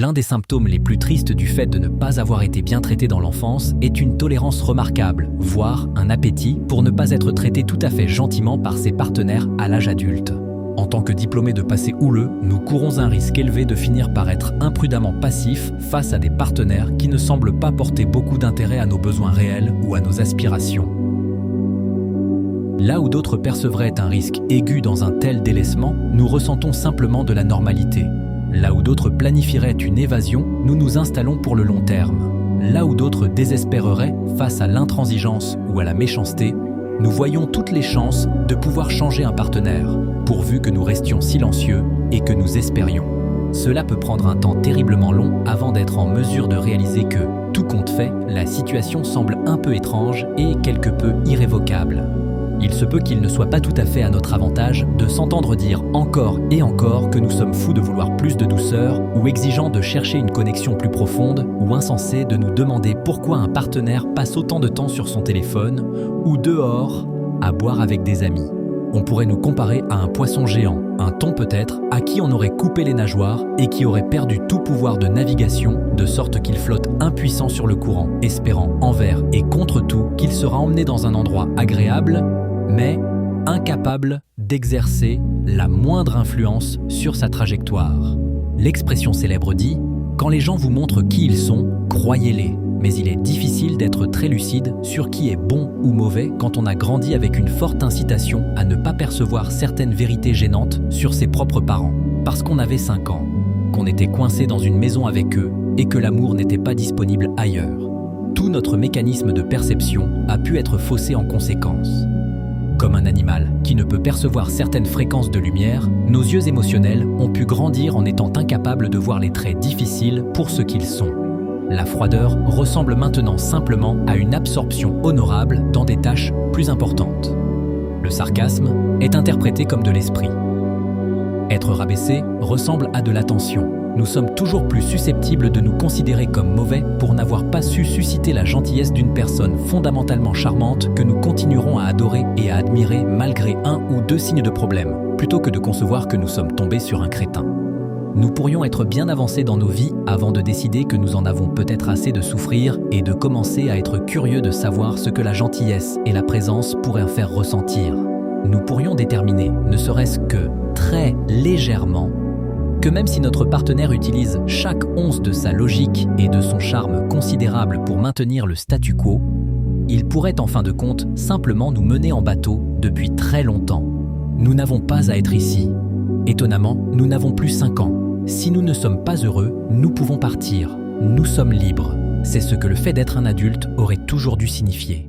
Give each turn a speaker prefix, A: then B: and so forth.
A: L'un des symptômes les plus tristes du fait de ne pas avoir été bien traité dans l'enfance est une tolérance remarquable, voire un appétit pour ne pas être traité tout à fait gentiment par ses partenaires à l'âge adulte. En tant que diplômés de passé houleux, nous courons un risque élevé de finir par être imprudemment passifs face à des partenaires qui ne semblent pas porter beaucoup d'intérêt à nos besoins réels ou à nos aspirations. Là où d'autres percevraient un risque aigu dans un tel délaissement, nous ressentons simplement de la normalité. Là où d'autres planifieraient une évasion, nous nous installons pour le long terme. Là où d'autres désespéreraient face à l'intransigeance ou à la méchanceté, nous voyons toutes les chances de pouvoir changer un partenaire, pourvu que nous restions silencieux et que nous espérions. Cela peut prendre un temps terriblement long avant d'être en mesure de réaliser que, tout compte fait, la situation semble un peu étrange et quelque peu irrévocable. Il se peut qu'il ne soit pas tout à fait à notre avantage de s'entendre dire encore et encore que nous sommes fous de vouloir plus de douceur ou exigeants de chercher une connexion plus profonde ou insensés de nous demander pourquoi un partenaire passe autant de temps sur son téléphone ou dehors à boire avec des amis. On pourrait nous comparer à un poisson géant, un thon peut-être, à qui on aurait coupé les nageoires et qui aurait perdu tout pouvoir de navigation, de sorte qu'il flotte impuissant sur le courant, espérant envers et contre tout qu'il sera emmené dans un endroit agréable, mais incapable d'exercer la moindre influence sur sa trajectoire. L'expression célèbre dit « Quand les gens vous montrent qui ils sont, croyez-les ». Mais il est difficile d'être très lucide sur qui est bon ou mauvais quand on a grandi avec une forte incitation à ne pas percevoir certaines vérités gênantes sur ses propres parents, parce qu'on avait 5 ans, qu'on était coincé dans une maison avec eux et que l'amour n'était pas disponible ailleurs. Tout notre mécanisme de perception a pu être faussé en conséquence. Comme un animal qui ne peut percevoir certaines fréquences de lumière, nos yeux émotionnels ont pu grandir en étant incapables de voir les traits difficiles pour ce qu'ils sont. La froideur ressemble maintenant simplement à une absorption honorable dans des tâches plus importantes. Le sarcasme est interprété comme de l'esprit. Être rabaissé ressemble à de l'attention. Nous sommes toujours plus susceptibles de nous considérer comme mauvais pour n'avoir pas su susciter la gentillesse d'une personne fondamentalement charmante que nous continuerons à adorer et à admirer malgré 1 ou 2 signes de problème, plutôt que de concevoir que nous sommes tombés sur un crétin. Nous pourrions être bien avancés dans nos vies avant de décider que nous en avons peut-être assez de souffrir et de commencer à être curieux de savoir ce que la gentillesse et la présence pourraient faire ressentir. Nous pourrions déterminer, ne serait-ce que très légèrement, que même si notre partenaire utilise chaque once de sa logique et de son charme considérable pour maintenir le statu quo, il pourrait en fin de compte simplement nous mener en bateau depuis très longtemps. Nous n'avons pas à être ici. Étonnamment, nous n'avons plus 5 ans. Si nous ne sommes pas heureux, nous pouvons partir. Nous sommes libres. C'est ce que le fait d'être un adulte aurait toujours dû signifier.